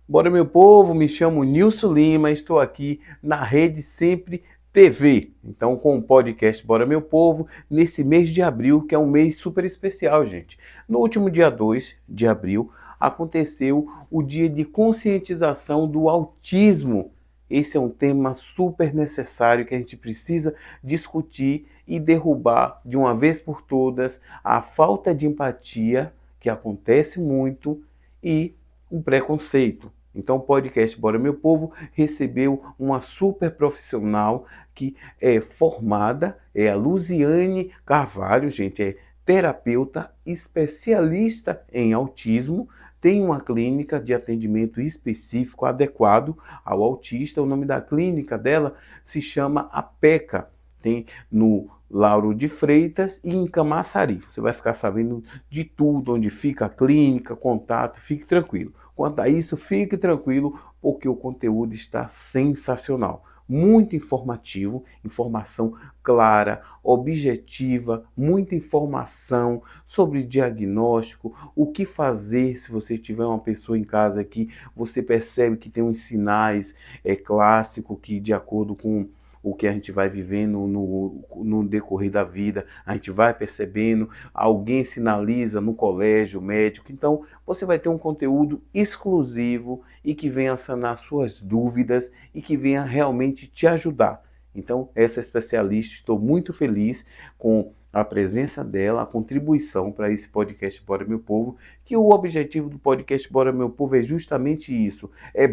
Bora, meu povo, me chamo Nilson Lima, estou aqui na Rede Sempre TV. Então, com o podcast Bora, meu povo, nesse mês de abril, que é um mês super especial, gente. No último dia 2 de abril, aconteceu o dia de conscientização do autismo. Esse é um tema super necessário que a gente precisa discutir e derrubar de uma vez por todas a falta de empatia, que acontece muito, e o preconceito. Então o podcast Bora Meu Povo recebeu uma super profissional que é formada, é a Luziane Carvalho, gente, é terapeuta especialista em autismo, tem uma clínica de atendimento específico adequado ao autista. O nome da clínica dela se chama APECA, tem no Lauro de Freitas e em Camaçari. Você vai ficar sabendo de tudo, onde fica a clínica, contato, fique tranquilo. Quanto a isso, fique tranquilo, porque o conteúdo está sensacional. Muito informativo, informação clara, objetiva, muita informação sobre diagnóstico, o que fazer se você tiver uma pessoa em casa que você percebe que tem uns sinais clássicos que, de acordo com o que a gente vai vivendo no decorrer da vida, a gente vai percebendo, alguém sinaliza no colégio, médico. Então, você vai ter um conteúdo exclusivo e que venha sanar suas dúvidas e que venha realmente te ajudar. Então, essa especialista, estou muito feliz com a presença dela, a contribuição para esse podcast Bora Meu Povo, que o objetivo do podcast Bora Meu Povo é justamente isso, é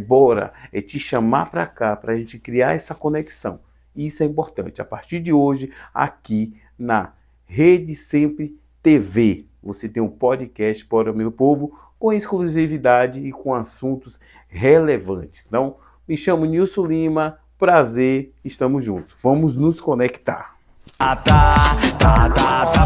te chamar para cá, para a gente criar essa conexão. Isso é importante. A partir de hoje, aqui na Rede Sempre TV, você tem um podcast Bora Meu Povo com exclusividade e com assuntos relevantes. Então, me chamo Nilson Lima, prazer, estamos juntos. Vamos nos conectar.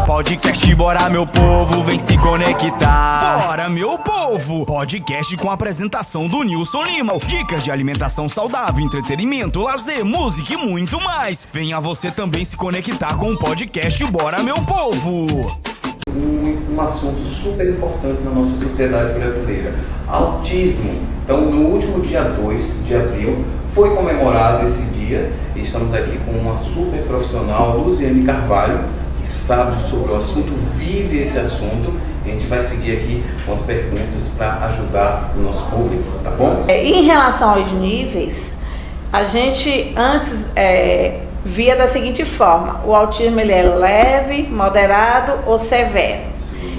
Podcast Bora Meu Povo, vem se conectar. Bora Meu Povo, podcast com a apresentação do Nilson Lima. Dicas de alimentação saudável, entretenimento, lazer, música e muito mais. Venha você também se conectar com o podcast Bora Meu Povo. Um assunto super importante na nossa sociedade brasileira, autismo. Então, no último dia 2 de abril, foi comemorado esse dia e estamos aqui com uma super profissional, Luziane Carvalho, que sabe sobre o assunto, vive esse assunto. A gente vai seguir aqui com as perguntas para ajudar o nosso público, tá bom? Em relação aos níveis, a gente antes via da seguinte forma: o autismo ele é leve, moderado ou severo.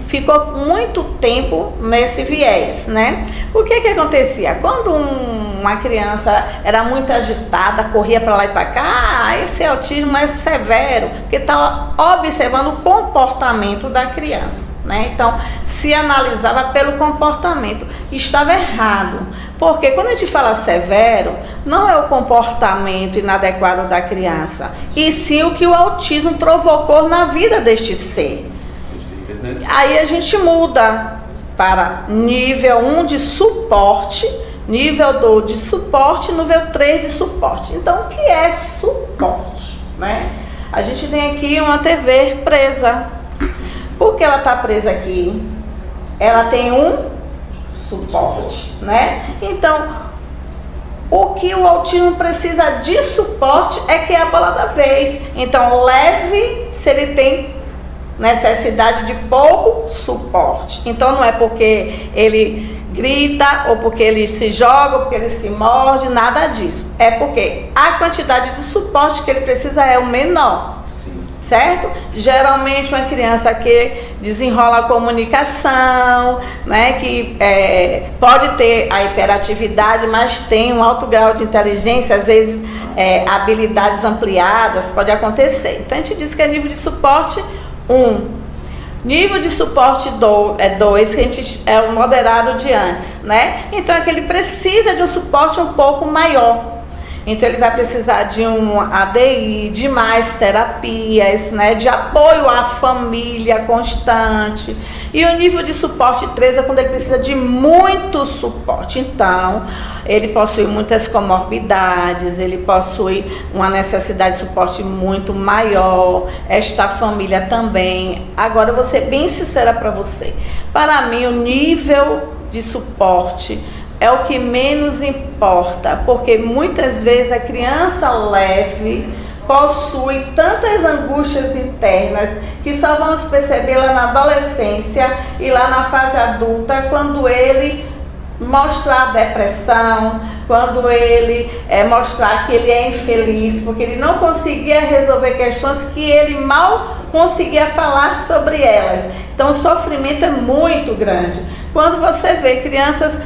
Ficou muito tempo nesse viés, né? O que acontecia? Quando uma criança era muito agitada, corria para lá e para cá, esse autismo é severo, porque está observando o comportamento da criança, né? Então, se analisava pelo comportamento. Estava errado, porque quando a gente fala severo, não é o comportamento inadequado da criança, e sim o que o autismo provocou na vida deste ser. Aí a gente muda para nível 1 de suporte, nível 2 de suporte, nível 3 de suporte. Então, o que é suporte, né? A gente tem aqui uma TV presa. Por que ela está presa aqui? Ela tem um suporte, né? Então, o que o autismo precisa de suporte é que é a bola da vez. Então, leve se ele tem necessidade de pouco suporte. Então não é porque ele grita, ou porque ele se joga, ou porque ele se morde, nada disso. É porque a quantidade de suporte que ele precisa é o menor. Certo? Geralmente uma criança que desenrola a comunicação, né, que pode ter a hiperatividade, mas tem um alto grau de inteligência, às vezes habilidades ampliadas, pode acontecer. Então a gente diz que é nível de suporte 1. Nível de suporte 2, que a gente é o moderado de antes, né? Então é que ele precisa de um suporte um pouco maior. Então ele vai precisar de um ADI, de mais terapias, né, de apoio à família constante. E o nível de suporte 3 é quando ele precisa de muito suporte. Então, ele possui muitas comorbidades, ele possui uma necessidade de suporte muito maior, esta família também. Agora, eu vou ser bem sincera para você. Para mim, o nível de suporte é o que menos importa, porque muitas vezes a criança leve possui tantas angústias internas que só vamos perceber lá na adolescência e lá na fase adulta, quando ele mostrar depressão, quando ele mostrar que ele é infeliz, porque ele não conseguia resolver questões que ele mal conseguia falar sobre elas. Então o sofrimento é muito grande. Quando você vê crianças,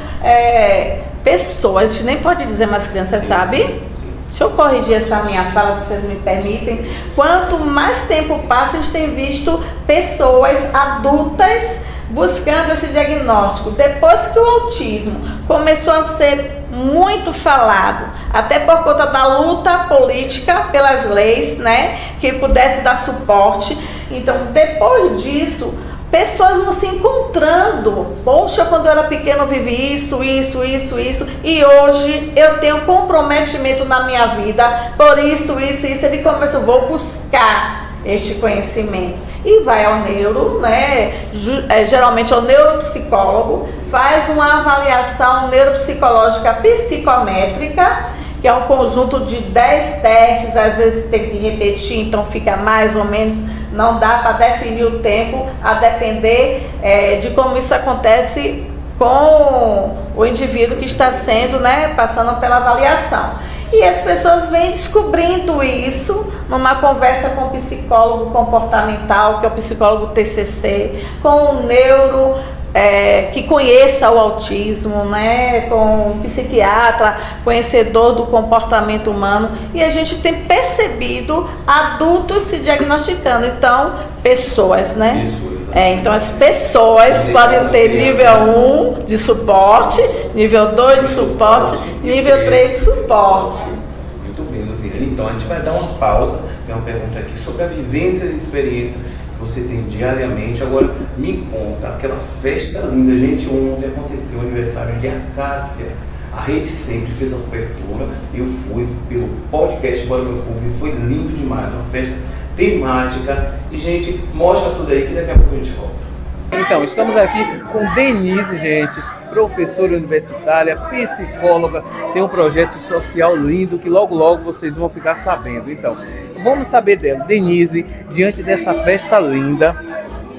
pessoas, a gente nem pode dizer mais crianças, sim, sabe? Sim. Deixa eu corrigir essa minha fala, se vocês me permitem. Quanto mais tempo passa, a gente tem visto pessoas adultas buscando esse diagnóstico. Depois que o autismo começou a ser muito falado, até por conta da luta política pelas leis, né, que pudesse dar suporte. Então, depois disso, pessoas vão se encontrando. Poxa, quando eu era pequeno eu vivi isso. E hoje eu tenho comprometimento na minha vida. Por isso. Ele começa, eu vou buscar este conhecimento. E vai ao neuro, né? Geralmente é o neuropsicólogo, faz uma avaliação neuropsicológica psicométrica, que é um conjunto de 10 testes, às vezes tem que repetir, então fica mais ou menos, não dá para definir o tempo, a depender de como isso acontece com o indivíduo que está sendo, né, passando pela avaliação. E as pessoas vêm descobrindo isso numa conversa com o psicólogo comportamental, que é o psicólogo TCC, com o neuro, que conheça o autismo, né, com um psiquiatra, conhecedor do comportamento humano, e a gente tem percebido adultos se diagnosticando, então, pessoas, né? Então as pessoas podem ter nível 1 de suporte, nível 2 de suporte, nível 3 de suporte. Muito bem, Luciane. Então a gente vai dar uma pausa, tem uma pergunta aqui sobre a vivência e experiência que você tem diariamente. Agora me conta, aquela festa linda, gente, ontem aconteceu o aniversário de Acácia. A Rede Sempre fez a cobertura, eu fui pelo podcast Bora Meu Povo e foi lindo demais, uma festa temática. E, gente, mostra tudo aí que daqui a pouco a gente volta. Então, estamos aqui com Denise, gente, professora universitária, psicóloga, tem um projeto social lindo que logo vocês vão ficar sabendo. Então, vamos saber dela. Denise, diante dessa festa linda,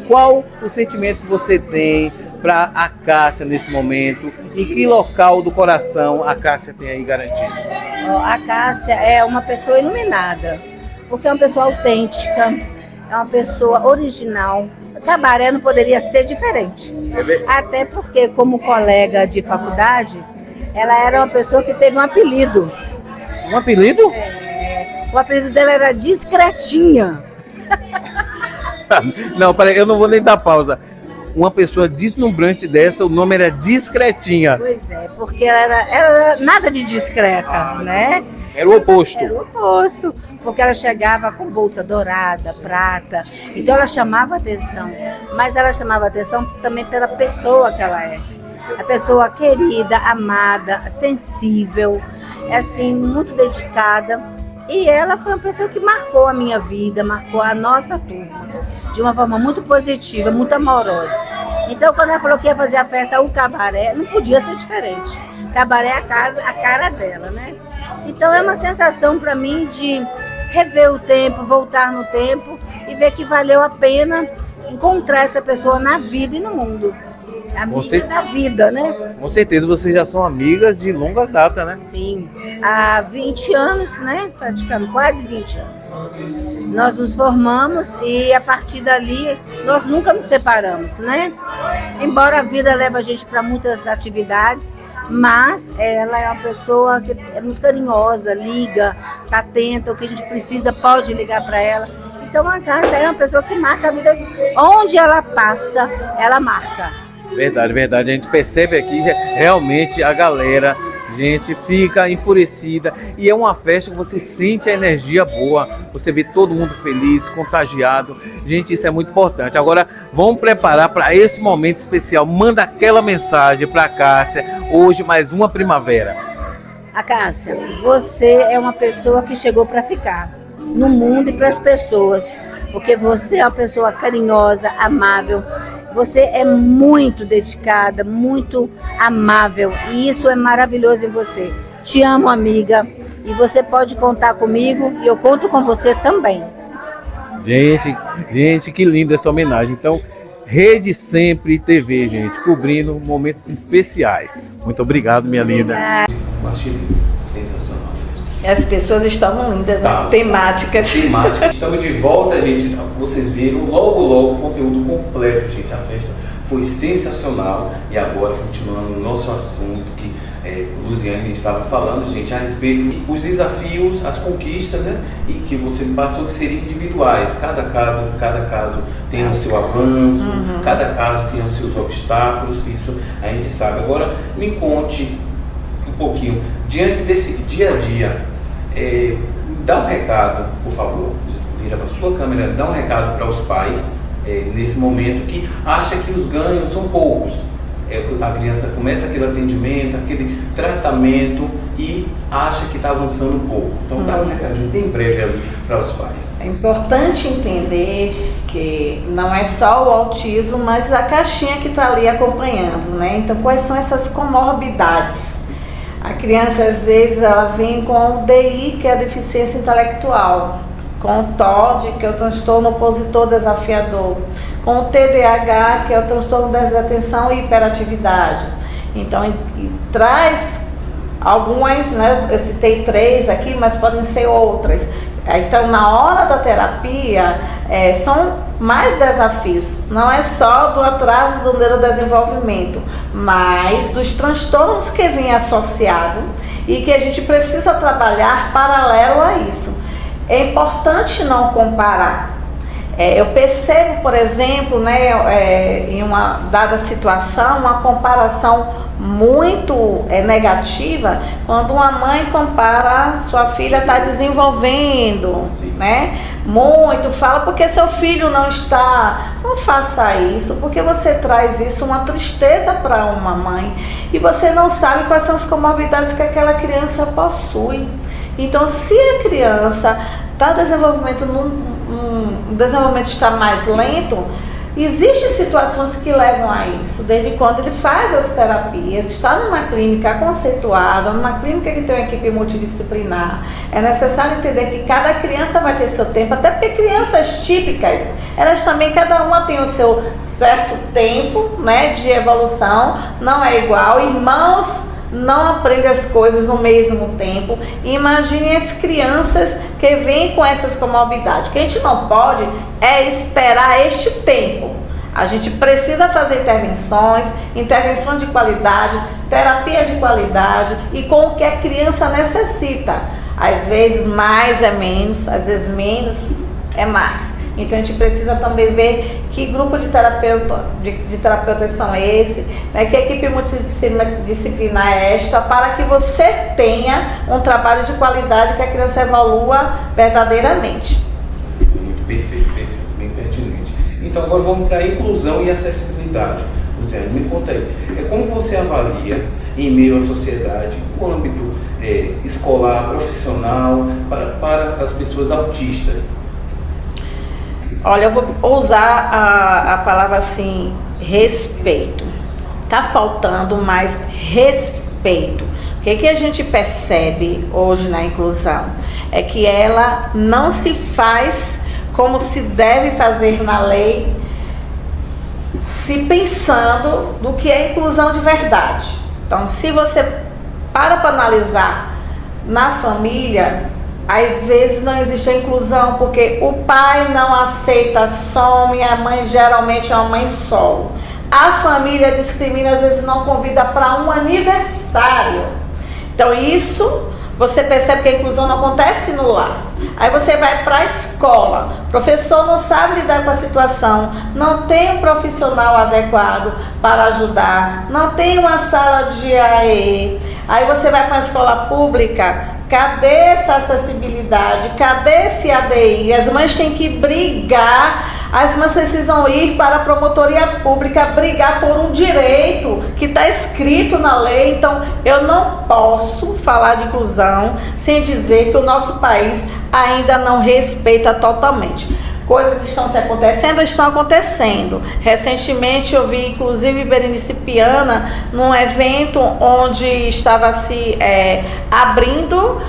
qual o sentimento que você tem para a Cássia nesse momento? E que local do coração a Cássia tem aí garantido? A Cássia é uma pessoa iluminada, porque é uma pessoa autêntica, é uma pessoa original. Cabaré não poderia ser diferente. Até porque, como colega de faculdade, ela era uma pessoa que teve um apelido. Um apelido? O apelido dela era Discretinha. Não, peraí, eu não vou nem dar pausa. Uma pessoa deslumbrante dessa, o nome era Discretinha. Pois é, porque ela era nada de discreta, né? Era o oposto. Era o oposto, porque ela chegava com bolsa dourada, prata, então ela chamava atenção, mas ela chamava atenção também pela pessoa que ela é. A pessoa querida, amada, sensível, assim, muito dedicada. E ela foi uma pessoa que marcou a minha vida, marcou a nossa turma, de uma forma muito positiva, muito amorosa. Então, quando ela falou que ia fazer a festa, o cabaré, não podia ser diferente. Cabaré é a cara dela, né? Então, é uma sensação para mim de rever o tempo, voltar no tempo e ver que valeu a pena encontrar essa pessoa na vida e no mundo. Amiga da vida, né? Com certeza, vocês já são amigas de longas datas, né? Sim, há 20 anos, né? Praticamente, quase 20 anos. Nós nos formamos e a partir dali nós nunca nos separamos, né? Embora a vida leve a gente para muitas atividades, mas ela é uma pessoa que é muito carinhosa, liga, está atenta, o que a gente precisa pode ligar para ela. Então a Cássia é uma pessoa que marca a vida, onde ela passa, ela marca. Verdade, verdade. A gente percebe aqui realmente a galera, gente, fica enfurecida e é uma festa que você sente a energia boa, você vê todo mundo feliz, contagiado. Gente, isso é muito importante. Agora, vamos preparar para esse momento especial. Manda aquela mensagem para a Cássia, hoje mais uma primavera. A Cássia, você é uma pessoa que chegou para ficar no mundo e para as pessoas, porque você é uma pessoa carinhosa, amável, Você é muito dedicada, muito amável e isso é maravilhoso em você. Te amo, amiga, e você pode contar comigo e eu conto com você também. Gente, que linda essa homenagem. Então, Rede Sempre TV, gente, cobrindo momentos especiais. Muito obrigado, minha linda. Achei sensacional. As pessoas estavam lindas, né? Tá. Temáticas. Estamos de volta, gente. Vocês viram logo o conteúdo completo, gente. A festa foi sensacional. E agora, continuando o nosso assunto, que Luziane estava falando, gente, a respeito dos desafios, as conquistas, né? E que você me passou que seriam individuais. Cada caso tem o seu avanço, cada caso tem os seus obstáculos. Isso a gente sabe. Agora, me conte um pouquinho, diante desse dia a dia, dá um recado, por favor, vira para a sua câmera, dá um recado para os pais, nesse momento, que acha que os ganhos são poucos. A criança começa aquele atendimento, aquele tratamento e acha que está avançando um pouco. Então dá um recadinho bem breve ali para os pais. É importante entender que não é só o autismo, mas a caixinha que está ali acompanhando, né? Então, quais são essas comorbidades? A criança, às vezes, ela vem com o DI, que é a deficiência intelectual, com o TOD, que é o transtorno opositor desafiador, com o TDAH, que é o transtorno de desatenção e hiperatividade. Então, traz algumas, né? Eu citei 3 aqui, mas podem ser outras. Então, na hora da terapia, são mais desafios. Não é só do atraso do neurodesenvolvimento, mas dos transtornos que vêm associado e que a gente precisa trabalhar paralelo a isso. É importante não comparar. Eu percebo, por exemplo, né, em uma dada situação, uma comparação muito negativa quando uma mãe compara, sua filha está desenvolvendo, né? Muito, fala porque seu filho não está. Não faça isso, porque você traz isso, uma tristeza para uma mãe, e você não sabe quais são as comorbidades que aquela criança possui. Então, se a criança está o desenvolvimento está mais lento, existem situações que levam a isso, desde quando ele faz as terapias, está numa clínica conceituada, numa clínica que tem uma equipe multidisciplinar. É necessário entender que cada criança vai ter seu tempo, até porque crianças típicas, elas também, cada uma tem o seu certo tempo, né, de evolução, não é igual. Irmãos não aprendem as coisas no mesmo tempo. Imagine as crianças que vêm com essas comorbidades. O que a gente não pode é esperar este tempo. A gente precisa fazer intervenções de qualidade, terapia de qualidade e com o que a criança necessita. Às vezes mais é menos, às vezes menos é mais. Então a gente precisa também ver que grupo de terapeutas são esse, né? Que equipe multidisciplinar é esta, para que você tenha um trabalho de qualidade, que a criança evolua verdadeiramente. Muito perfeito, bem pertinente. Então agora vamos para a inclusão e acessibilidade. Luziane, me conta aí, como você avalia em meio à sociedade o âmbito escolar, profissional, para as pessoas autistas? Olha, eu vou usar a palavra assim, respeito. Tá faltando mais respeito. O que a gente percebe hoje na inclusão? É que ela não se faz como se deve fazer na lei, se pensando no que é inclusão de verdade. Então, se você para analisar na família, às vezes não existe a inclusão porque o pai não aceita some, a mãe geralmente é uma mãe solo. A família discrimina, às vezes não convida para um aniversário. Então isso, você percebe que a inclusão não acontece no lar. Aí você vai para a escola, o professor não sabe lidar com a situação, não tem um profissional adequado para ajudar, não tem uma sala de AE. Aí você vai para a escola pública, cadê essa acessibilidade? Cadê esse ADI? As mães têm que brigar, as mães precisam ir para a promotoria pública, brigar por um direito que está escrito na lei. Então, eu não posso falar de inclusão sem dizer que o nosso país ainda não respeita totalmente. Coisas estão acontecendo. Recentemente eu vi, inclusive, Berenice Piana, num evento onde estava se abrindo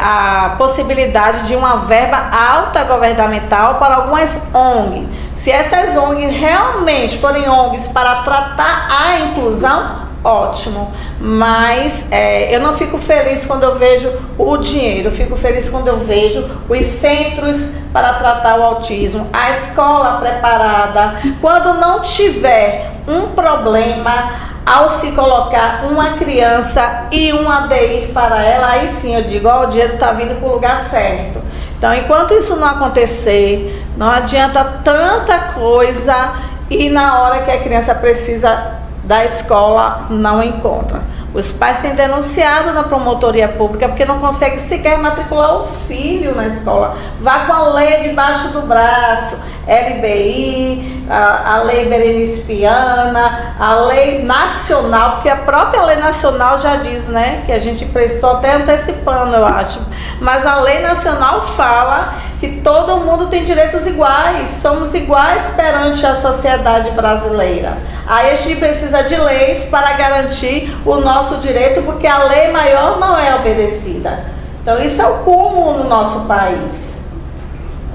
a possibilidade de uma verba alta governamental para algumas ONGs. Se essas ONGs realmente forem ONGs para tratar a inclusão, ótimo, mas eu não fico feliz quando eu vejo o dinheiro, eu fico feliz quando eu vejo os centros para tratar o autismo, a escola preparada. Quando não tiver um problema, ao se colocar uma criança e um ADI para ela, aí sim eu digo, o dinheiro está vindo para o lugar certo. Então, enquanto isso não acontecer, não adianta tanta coisa e na hora que a criança precisa da escola, não encontra. Os pais têm denunciado na promotoria pública porque não conseguem sequer matricular o filho na escola. Vá com a lei debaixo do braço, LBI, a lei Berenice Piana, a lei nacional, porque a própria lei nacional já diz, né, que a gente prestou até antecipando, eu acho, mas a lei nacional fala que todo mundo tem direitos iguais, somos iguais perante a sociedade brasileira. Aí a gente precisa de leis para garantir o nosso direito, porque a lei maior não é obedecida. Então isso é o cúmulo no nosso país.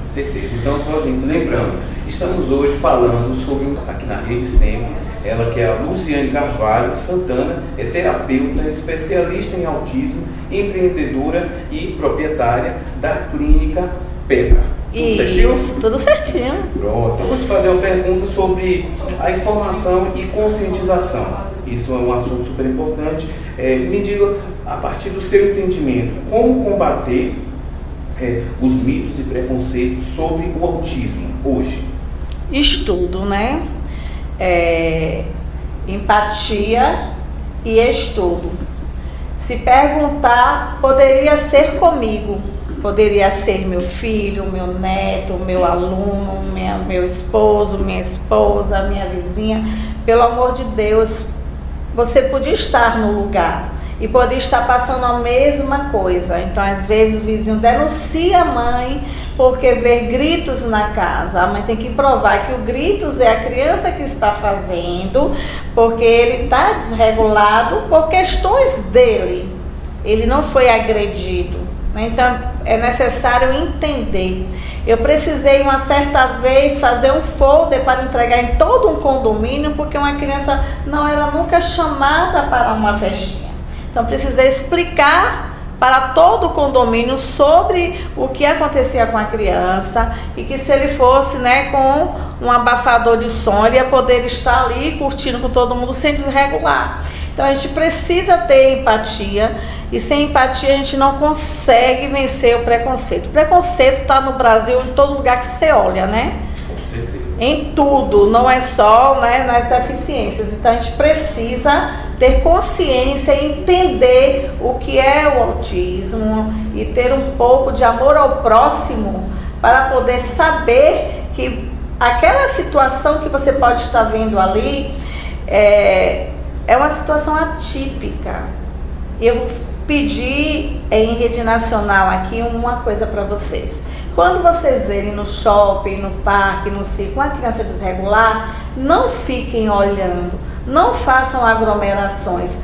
Com certeza. Então, só gente, lembrando, estamos hoje falando sobre, aqui na Rede Sempre, ela que é a Luciane Carvalho de Santana, é terapeuta, especialista em autismo, empreendedora e proprietária da Clínica Pedra. Tudo certinho? Isso, tudo certinho. Pronto. Eu vou te fazer uma pergunta sobre a informação e conscientização. Isso é um assunto super importante. Me diga, a partir do seu entendimento, como combater os mitos e preconceitos sobre o autismo hoje? Estudo, né? Empatia e estudo. Se perguntar, poderia ser comigo, poderia ser meu filho, meu neto, meu aluno, meu esposo, minha esposa, minha vizinha. Pelo amor de Deus, você podia estar no lugar e podia estar passando a mesma coisa. Então, às vezes, o vizinho denuncia a mãe porque vê gritos na casa. A mãe tem que provar que o gritos é a criança que está fazendo, porque ele está desregulado por questões dele. Ele não foi agredido. Então, é necessário entender. Eu precisei, uma certa vez, fazer um folder para entregar em todo um condomínio, porque uma criança não era nunca chamada para uma festinha. Então, precisei explicar para todo o condomínio sobre o que acontecia com a criança e que se ele fosse, né, com um abafador de som, ele ia poder estar ali curtindo com todo mundo sem desregular. Então, a gente precisa ter empatia e sem empatia a gente não consegue vencer o preconceito. O preconceito está no Brasil em todo lugar que você olha, né? Com certeza. Em tudo, não é só, né, nas deficiências. Então, a gente precisa ter consciência e entender o que é o autismo e ter um pouco de amor ao próximo para poder saber que aquela situação que você pode estar vendo ali é uma situação atípica. Eu vou pedir em rede nacional aqui uma coisa para vocês. Quando vocês verem no shopping, no parque, no circo, uma criança desregular, não fiquem olhando, não façam aglomerações.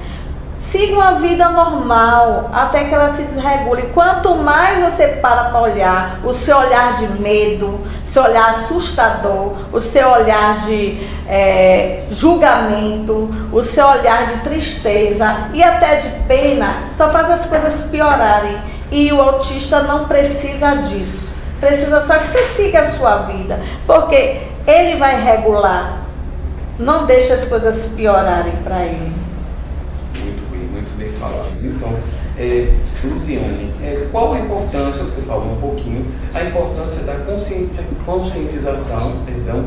Sigam a vida normal até que ela se desregule. Quanto mais você para olhar, o seu olhar de medo, seu olhar assustador, o seu olhar de julgamento, o seu olhar de tristeza e até de pena, só faz as coisas piorarem. E o autista não precisa disso. Precisa só que você siga a sua vida, porque ele vai regular. Não deixe as coisas piorarem para ele. Muito bem falado. Então, Luciane, qual a importância, você falou um pouquinho, a importância da conscientização,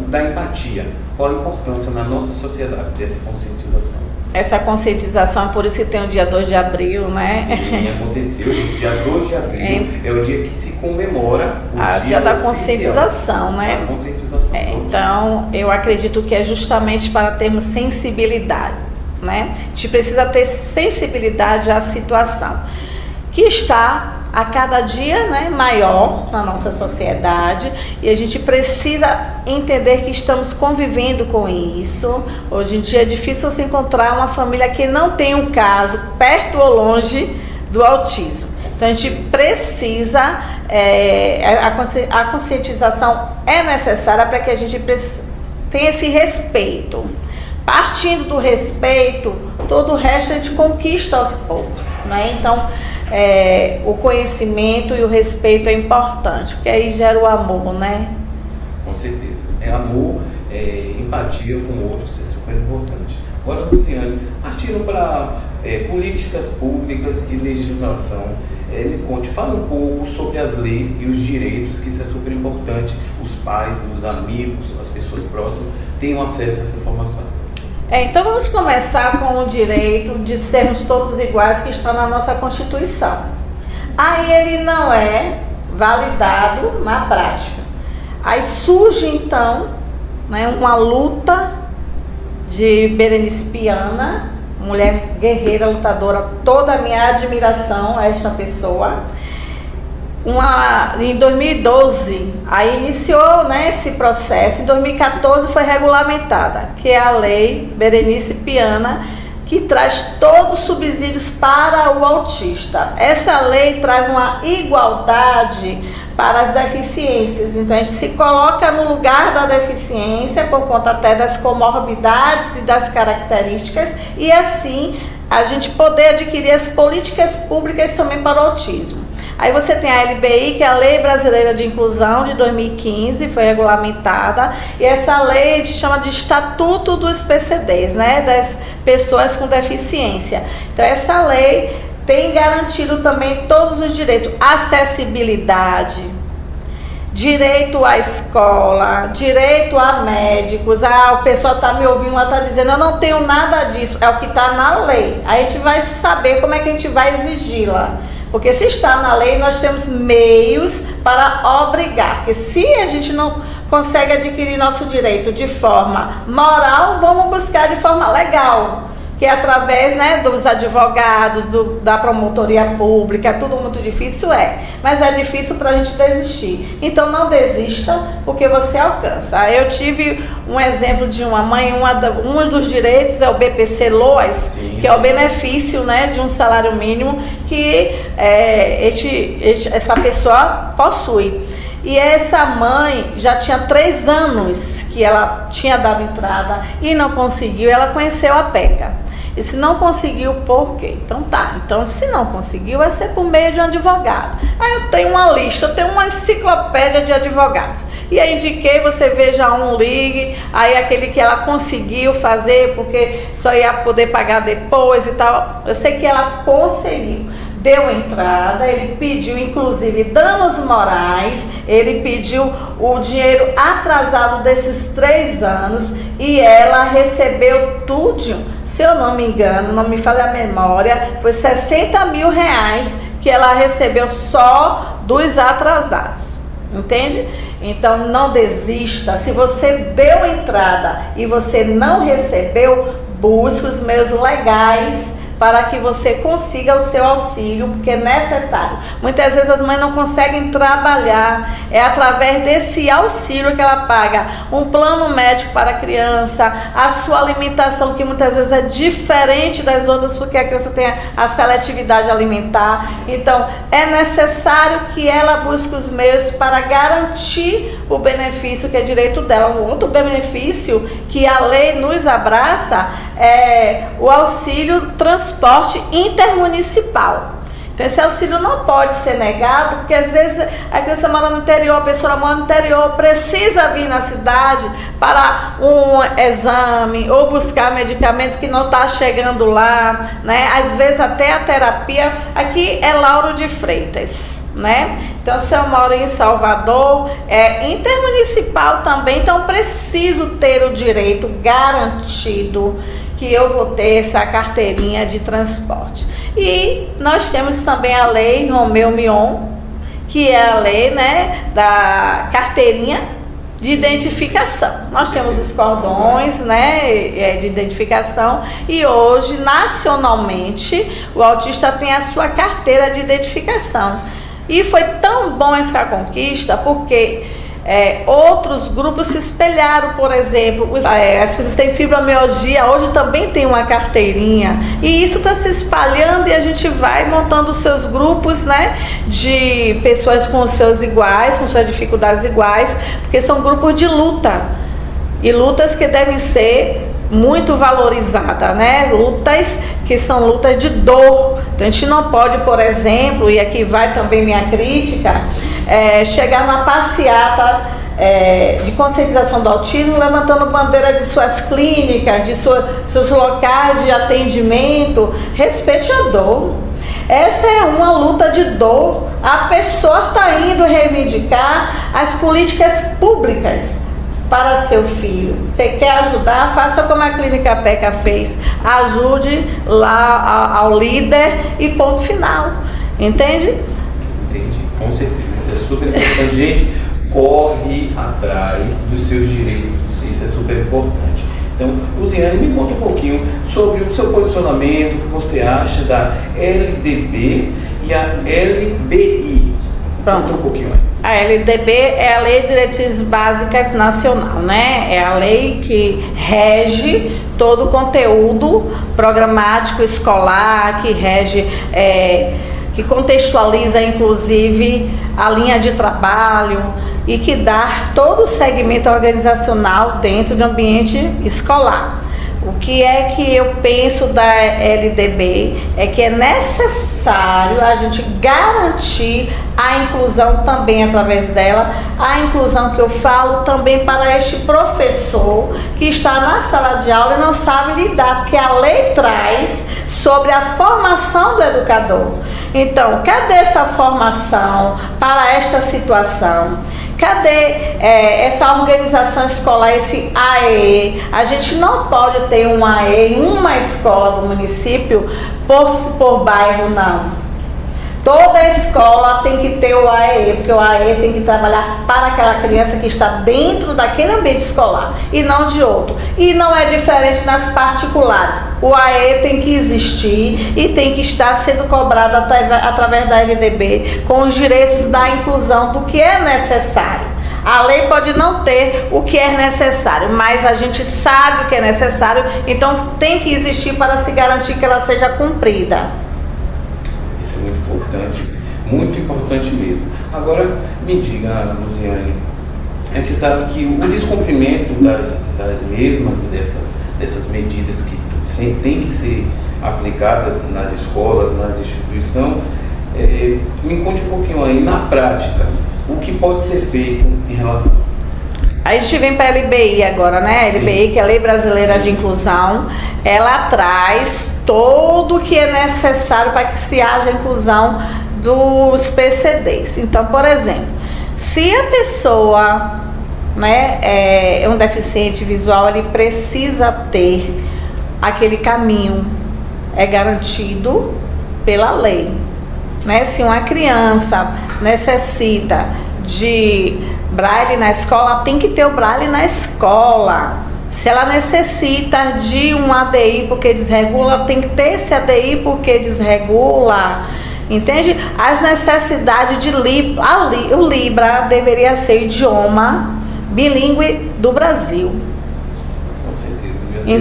da empatia? Qual a importância na nossa sociedade dessa conscientização? Essa conscientização, por isso que tem o dia 2 de abril, né? Sim, aconteceu. O dia 2 de abril é o dia que se comemora o dia da conscientização, né? A conscientização. Então, eu acredito que é justamente para termos sensibilidade, né? A gente precisa ter sensibilidade à situação que está a cada dia, né, maior na nossa sociedade, e a gente precisa entender que estamos convivendo com isso. Hoje em dia é difícil você encontrar uma família que não tem um caso perto ou longe do autismo. Então a gente precisa, a conscientização é necessária para que a gente tenha esse respeito. Partindo do respeito, todo o resto a gente conquista aos poucos, né? Então, o conhecimento e o respeito é importante, porque aí gera o amor, né? Com certeza. Amor, empatia com o outro, isso é super importante. Agora, Luciane, partindo para políticas públicas e legislação, me conte, fala um pouco sobre as leis e os direitos, que isso é super importante. Os pais, os amigos, as pessoas próximas tenham acesso a essa informação. Então vamos começar com o direito de sermos todos iguais, que está na nossa Constituição. Aí ele não é validado na prática. Aí surge então, né, uma luta de Berenice Piana, mulher guerreira, lutadora, toda a minha admiração a esta pessoa. Em 2012, aí iniciou, né, esse processo. Em 2014 foi regulamentada, que é a lei Berenice Piana, que traz todos os subsídios para o autista. Essa lei traz uma igualdade para as deficiências, então a gente se coloca no lugar da deficiência por conta até das comorbidades e das características, e assim a gente poder adquirir as políticas públicas também para o autismo. Aí você tem a LBI, que é a Lei Brasileira de Inclusão de 2015, foi regulamentada, e essa lei a gente chama de Estatuto dos PCDs, né, das pessoas com deficiência. Então essa lei tem garantido também todos os direitos, acessibilidade, direito à escola, direito a médicos. O pessoal está me ouvindo lá, está dizendo, eu não tenho nada disso, é o que está na lei. Aí a gente vai saber como é que a gente vai exigi-la. Porque se está na lei, nós temos meios para obrigar. Porque se a gente não consegue adquirir nosso direito de forma moral, vamos buscar de forma legal, que é através, né, dos advogados, da promotoria pública. Tudo muito difícil, mas é difícil para a gente desistir. Então não desista, porque você alcança. Eu tive um exemplo de uma mãe, um dos direitos é o BPC Loas, que é o benefício, né, de um salário mínimo que essa pessoa possui. E essa mãe já tinha 3 anos que ela tinha dado entrada e não conseguiu. Ela conheceu a PECA. E se não conseguiu, por quê? Então se não conseguiu, vai ser por meio de um advogado. Aí eu tenho uma lista, eu tenho uma enciclopédia de advogados. E aí indiquei, você veja ligue, aí aquele que ela conseguiu fazer, porque só ia poder pagar depois e tal. Eu sei que ela conseguiu. Deu entrada, ele pediu inclusive danos morais, ele pediu o dinheiro atrasado desses 3 anos e ela recebeu tudo. Se eu não me engano, não me falha a memória, foi R$60 mil que ela recebeu só dos atrasados. Entende? Então não desista. Se você deu entrada e você não recebeu, busque os meios legais para que você consiga o seu auxílio, porque é necessário. Muitas vezes as mães não conseguem trabalhar, é através desse auxílio que ela paga um plano médico para a criança, a sua alimentação, que muitas vezes é diferente das outras, porque a criança tem a seletividade alimentar. Então é necessário que ela busque os meios para garantir o benefício que é direito dela. Um outro benefício que a lei nos abraça é o auxílio transporte intermunicipal. Então esse auxílio não pode ser negado, porque às vezes a criança mora no interior, a pessoa mora no interior, precisa vir na cidade para um exame ou buscar medicamento que não está chegando lá, né? Às vezes até a terapia. Aqui é Lauro de Freitas, né? Então se eu moro em Salvador, é intermunicipal também, então preciso ter o direito garantido que eu vou ter essa carteirinha de transporte. E nós temos também a lei Romeu Mion, que é a lei, né, da carteirinha de identificação. Nós temos os cordões, né, de identificação, e hoje, nacionalmente, o autista tem a sua carteira de identificação. E foi tão bom essa conquista porque outros grupos se espelharam, por exemplo, as pessoas têm fibromialgia, hoje também tem uma carteirinha, e isso está se espalhando e a gente vai montando os seus grupos, né, de pessoas com os seus iguais, com suas dificuldades iguais, porque são grupos de luta, e lutas que devem ser muito valorizadas, né? Lutas que são lutas de dor. Então a gente não pode, por exemplo, e aqui vai também minha crítica, chegar numa passeata de conscientização do autismo levantando bandeira de suas clínicas, de seus locais de atendimento. Respeite a dor. Essa é uma luta de dor. A pessoa está indo reivindicar as políticas públicas para seu filho. Você quer ajudar? Faça como a Clínica PECA fez. Ajude lá ao líder e ponto final. Entende? Entendi, com certeza. Isso é super importante. Gente, corre atrás dos seus direitos. Isso é super importante. Então, Luziane, me conta um pouquinho sobre o seu posicionamento, o que você acha da LDB e a LBI. Conta um pouquinho aí. A LDB é a Lei de Diretrizes Básicas Nacional, né? É a lei que rege todo o conteúdo programático escolar, que rege, que contextualiza inclusive a linha de trabalho e que dá todo o segmento organizacional dentro do ambiente escolar. O que é que eu penso da LDB é que é necessário a gente garantir a inclusão também através dela, a inclusão que eu falo também para este professor que está na sala de aula e não sabe lidar, porque a lei traz sobre a formação do educador. Então, cadê essa formação para esta situação? Cadê essa organização escolar, esse AE? A gente não pode ter um AE em uma escola do município por bairro, não. Toda escola tem que ter o AE, porque o AE tem que trabalhar para aquela criança que está dentro daquele ambiente escolar e não de outro. E não é diferente nas particulares. O AE tem que existir e tem que estar sendo cobrado através da LDB com os direitos da inclusão do que é necessário. A lei pode não ter o que é necessário, mas a gente sabe o que é necessário, então tem que existir para se garantir que ela seja cumprida. Muito importante mesmo. Agora, me diga, Luziane, a gente sabe que o descumprimento das mesmas, dessas medidas que têm que ser aplicadas nas escolas, nas instituições, me conte um pouquinho aí, na prática, o que pode ser feito em relação. A gente vem para a LBI agora, né? A LBI, que é a Lei Brasileira de Inclusão, ela traz todo o que é necessário para que se haja inclusão dos PCDs. Então, por exemplo, se a pessoa, né, é um deficiente visual, ele precisa ter aquele caminho, é garantido pela lei, né? Se uma criança necessita de braille na escola, tem que ter o braille na escola. Se ela necessita de um ADI porque desregula, tem que ter esse ADI porque desregula. Entende? As necessidades de Libra, o Libra deveria ser o idioma bilíngue do Brasil. Com certeza, deveria ser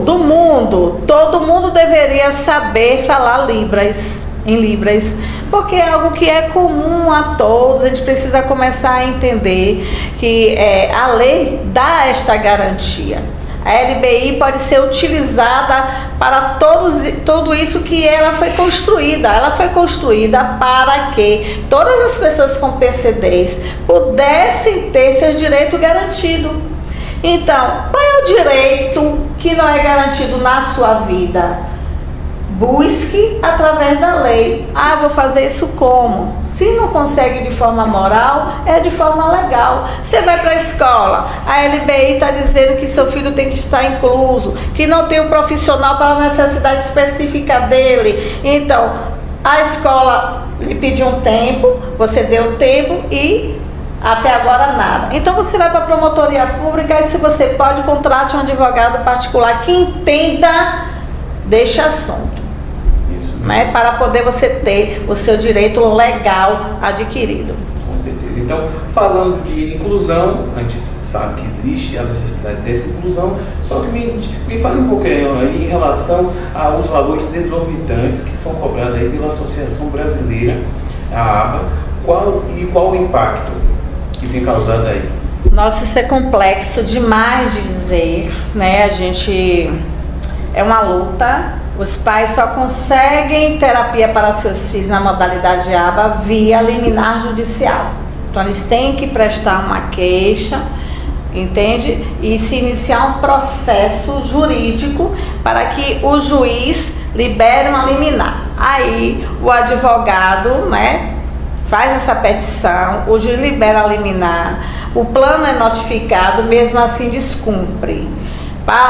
do mundo, todo mundo deveria saber falar em Libras, porque é algo que é comum a todos. A gente precisa começar a entender que a lei dá esta garantia. A LBI pode ser utilizada para tudo isso que ela foi construída. Ela foi construída para que todas as pessoas com PCDs pudessem ter seus direitos garantidos. Então, qual é o direito que não é garantido na sua vida? Busque através da lei. Ah, vou fazer isso como? Se não consegue de forma moral, é de forma legal. Você vai para a escola, a LBI está dizendo que seu filho tem que estar incluso, que não tem um profissional para a necessidade específica dele. Então, a escola lhe pediu um tempo, você deu tempo e até agora nada. Então você vai para a promotoria pública e, se você pode, contrate um advogado particular que entenda deste assunto. Isso né, para poder você ter o seu direito legal adquirido. Com certeza. Então, falando de inclusão, a gente sabe que existe a necessidade dessa inclusão, só que me fale um pouquinho aí em relação aos valores exorbitantes que são cobrados aí pela Associação Brasileira, a ABA, qual o impacto que tem causado aí? Nossa, isso é complexo demais de dizer, né? É uma luta. Os pais só conseguem terapia para seus filhos na modalidade ABA via liminar judicial. Então eles têm que prestar uma queixa, entende? E se iniciar um processo jurídico para que o juiz libere uma liminar. Aí o advogado, né, faz essa petição, o juiz libera a liminar, o plano é notificado, mesmo assim descumpre.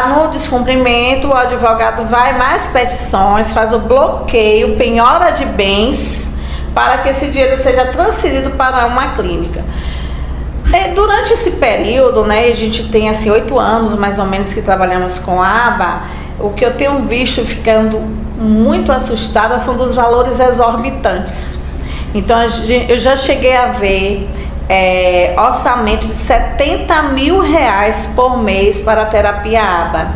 No descumprimento, o advogado vai mais petições, faz o bloqueio, penhora de bens, para que esse dinheiro seja transferido para uma clínica. Durante esse período, né, a gente tem assim 8 anos mais ou menos que trabalhamos com a ABA, o que eu tenho visto ficando muito assustada são dos valores exorbitantes. Então eu já cheguei a ver orçamento de R$70 mil por mês para a terapia ABA.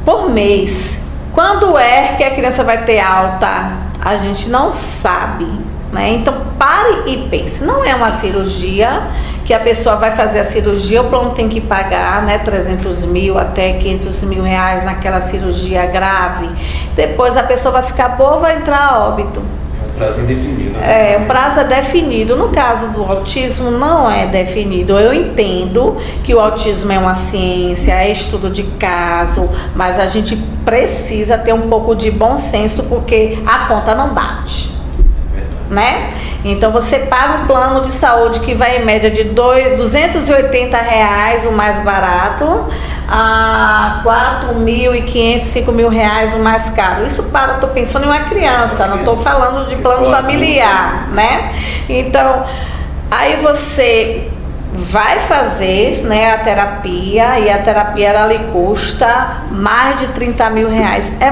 Por mês. Quando é que a criança vai ter alta? A gente não sabe, né? Então pare e pense. Não é uma cirurgia que a pessoa vai fazer a cirurgia, o plano tem que pagar, né, 300 mil até 500 mil reais naquela cirurgia grave. Depois a pessoa vai ficar boa, vai entrar a óbito. Prazo indefinido. Né? O prazo é definido. No caso do autismo, não é definido. Eu entendo que o autismo é uma ciência, é estudo de caso, mas a gente precisa ter um pouco de bom senso, porque a conta não bate. Isso é verdade. Né? Então você paga um plano de saúde que vai em média de R$280, o mais barato, a R$4.500, R$5.000 o mais caro. Isso estou pensando em uma criança, não estou falando de plano familiar, né? Então, aí você vai fazer, né, a terapia, e a terapia ela lhe custa mais de R$30 mil. É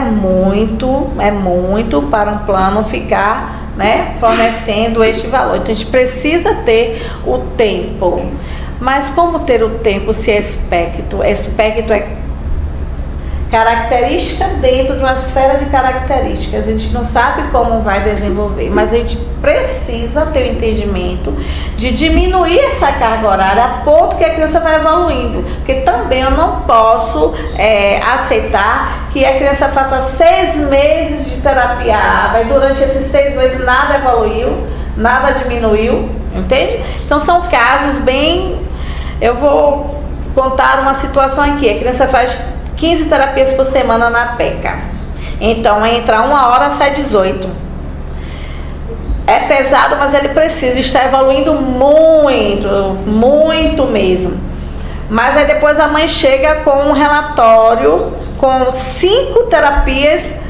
muito para um plano ficar, né, fornecendo este valor. Então a gente precisa ter o tempo. Mas como ter o tempo se é espectro? Espectro é característica dentro de uma esfera de características. A gente não sabe como vai desenvolver, mas a gente precisa ter o entendimento de diminuir essa carga horária a ponto que a criança vai evoluindo. Porque também eu não posso aceitar que a criança faça 6 meses de terapia ABA e durante esses 6 meses nada evoluiu, nada diminuiu, entende? Então são casos bem... Eu vou contar uma situação aqui. A criança faz 15 terapias por semana na PECA. Então, entra 1 hora, sai 18. É pesado, mas ele precisa estar evoluindo muito mesmo. Mas aí depois a mãe chega com um relatório com 5 terapias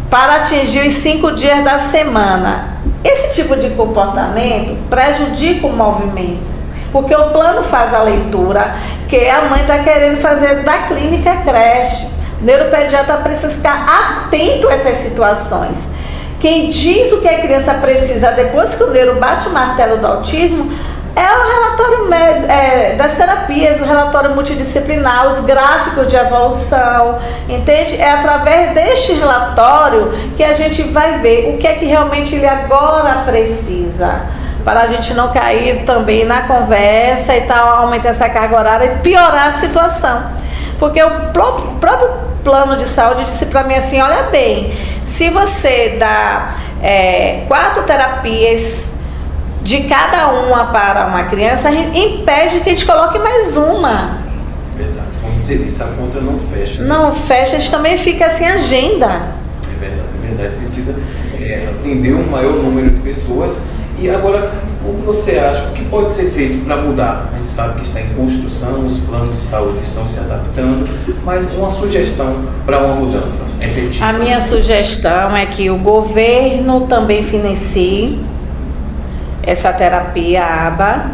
para atingir os 5 dias da semana. Esse tipo de comportamento prejudica o movimento. Porque o plano faz a leitura que a mãe está querendo fazer da clínica creche. O neuropediatra precisa ficar atento a essas situações. Quem diz o que a criança precisa depois que o neuro bate o martelo do autismo é o relatório das terapias, o relatório multidisciplinar, os gráficos de evolução, entende? É através deste relatório que a gente vai ver o que é que realmente ele agora precisa, para a gente não cair também na conversa e tal, aumentar essa carga horária e piorar a situação. Porque o próprio plano de saúde disse para mim assim, olha bem, se você dá 4 terapias de cada uma para uma criança, impede que a gente coloque mais uma. Verdade. Como você disse, a conta não fecha. Né? Não fecha, a gente também fica sem agenda. É verdade. Precisa atender um maior número de pessoas. E agora, o que você acha? O que pode ser feito para mudar? A gente sabe que está em construção, os planos de saúde estão se adaptando, mas uma sugestão para uma mudança efetiva. A minha sugestão é que o governo também financie essa terapia ABA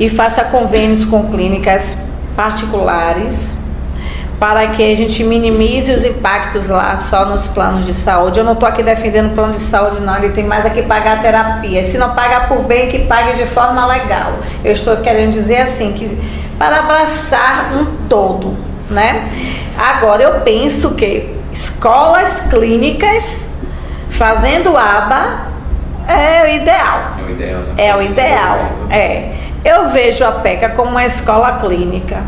e faça convênios com clínicas particulares para que a gente minimize os impactos lá só nos planos de saúde. Eu não estou aqui defendendo o plano de saúde, não, ele tem mais a que pagar a terapia. Se não pagar por bem, que pague de forma legal. Eu estou querendo dizer assim, que para abraçar um todo, né? Agora, eu penso que escolas clínicas fazendo aba é o ideal. É o ideal, né? É o ideal, é. Eu vejo a PECA como uma escola clínica.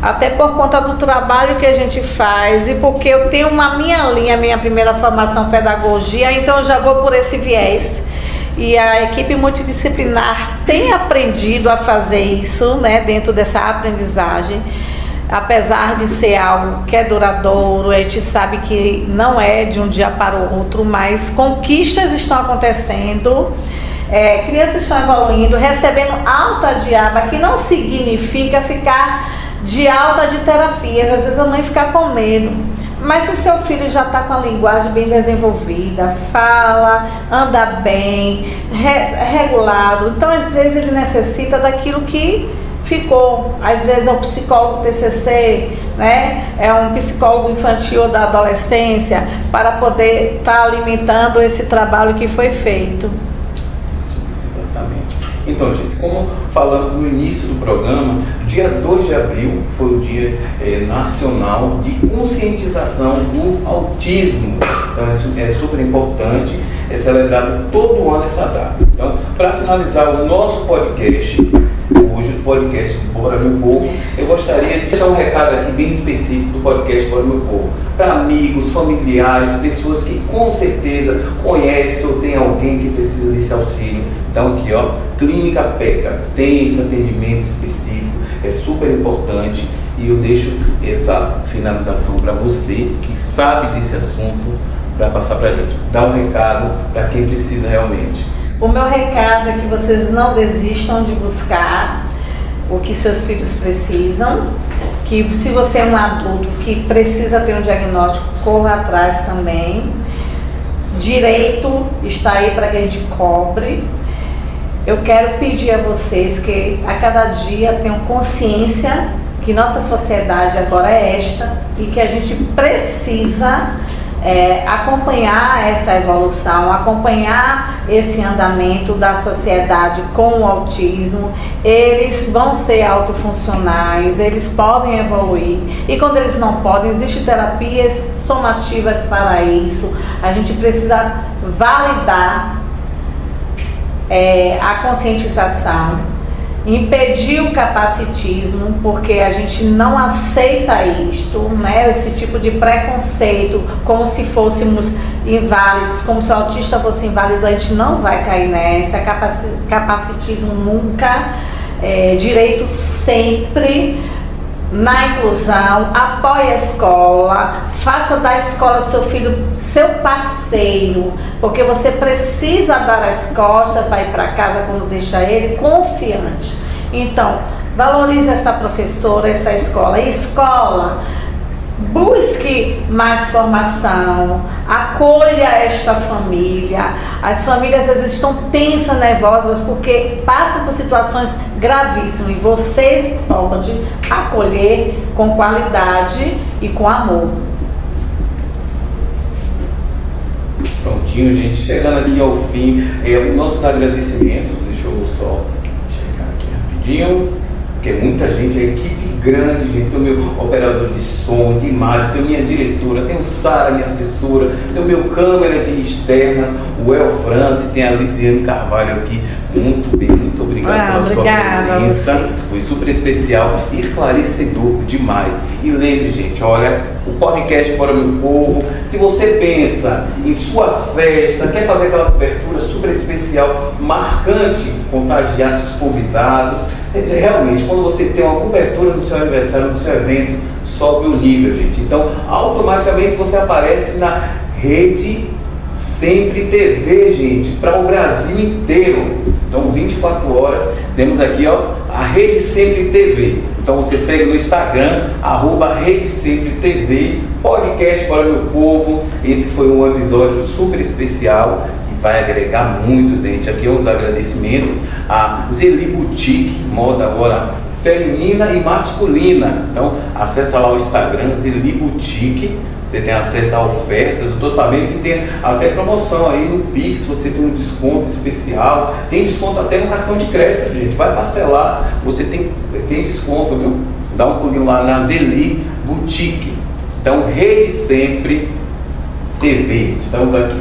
Até por conta do trabalho que a gente faz e porque eu tenho uma minha linha, minha primeira formação pedagogia, então eu já vou por esse viés. E a equipe multidisciplinar tem aprendido a fazer isso, né, dentro dessa aprendizagem. Apesar de ser algo que é duradouro, a gente sabe que não é de um dia para o outro, mas conquistas estão acontecendo. Crianças estão evoluindo, recebendo alta de aba, que não significa ficar de alta de terapias. Às vezes a mãe fica com medo, mas se seu filho já está com a linguagem bem desenvolvida, fala, anda bem, regulado, então às vezes ele necessita daquilo que ficou. Às vezes é um psicólogo TCC, né? É um psicólogo infantil da adolescência, para poder estar alimentando esse trabalho que foi feito. Exatamente. Então, gente, como falamos no início do programa, dia 2 de abril foi o Dia Nacional de Conscientização do Autismo. Então, isso é super importante, é celebrado todo ano essa data. Então, para finalizar o nosso podcast, hoje o podcast Bora Meu Povo, eu gostaria de deixar um recado aqui bem específico do podcast Bora Meu Povo, para amigos, familiares, pessoas que com certeza conhecem ou tem alguém que precisa desse auxílio. Então aqui, ó, Clínica PECA tem esse atendimento específico, é super importante, e eu deixo essa finalização para você que sabe desse assunto, para passar para a gente, dar um recado para quem precisa realmente. O meu recado é que vocês não desistam de buscar o que seus filhos precisam, que se você é um adulto que precisa ter um diagnóstico, corra atrás também. Direito está aí para que a gente cobre. Eu quero pedir a vocês que a cada dia tenham consciência que nossa sociedade agora é esta e que a gente precisa acompanhar essa evolução, acompanhar esse andamento da sociedade com o autismo. Eles vão ser autofuncionais, eles podem evoluir, e quando eles não podem, existem terapias somativas para isso. A gente precisa validar a conscientização, impedir o capacitismo, porque a gente não aceita isto, né? Esse tipo de preconceito, como se fôssemos inválidos, como se o autista fosse inválido. A gente não vai cair nessa. Capacitismo nunca, direito sempre, na inclusão. Apoie a escola, faça da escola seu filho seu parceiro, porque você precisa dar as costas para ir para casa quando deixa ele confiante. Então, valorize essa professora, essa escola. E escola, busque mais formação, acolha esta família. As famílias às vezes estão tensas, nervosas, porque passam por situações gravíssimas, e você pode acolher com qualidade e com amor. Prontinho, gente, chegando aqui ao fim, nossos agradecimentos. Deixa eu só checar aqui rapidinho, porque muita gente, a equipe grande, gente. Tem o meu operador de som, de imagem, tem a minha diretora, tem o Sara, minha assessora, tem o meu câmera de externas, o El France, tem a Lisiane Carvalho aqui. Muito bem, muito obrigado pela sua presença. Foi super especial, esclarecedor demais. E lembre, gente, olha, o podcast Bora Meu Povo, se você pensa em sua festa, quer fazer aquela cobertura super especial, marcante, contagiar seus convidados, realmente, quando você tem uma cobertura do seu aniversário, do seu evento, sobe o nível, gente. Então, automaticamente você aparece na Rede Sempre TV, gente, para o Brasil inteiro. Então, 24 horas, temos aqui, ó, a Rede Sempre TV. Então, você segue no Instagram, @Rede Sempre TV, podcast Bora Meu Povo. Esse foi um episódio super especial, que vai agregar muito, gente. Aqui os agradecimentos a Zeli Boutique, moda agora feminina e masculina. Então, acessa lá o Instagram, Zeli Boutique. Você tem acesso a ofertas. Eu estou sabendo que tem até promoção aí no Pix. Você tem um desconto especial. Tem desconto até no cartão de crédito, gente. Vai parcelar, você tem desconto, viu? Dá um pulinho lá na Zeli Boutique. Então, Rede Sempre TV. Estamos aqui.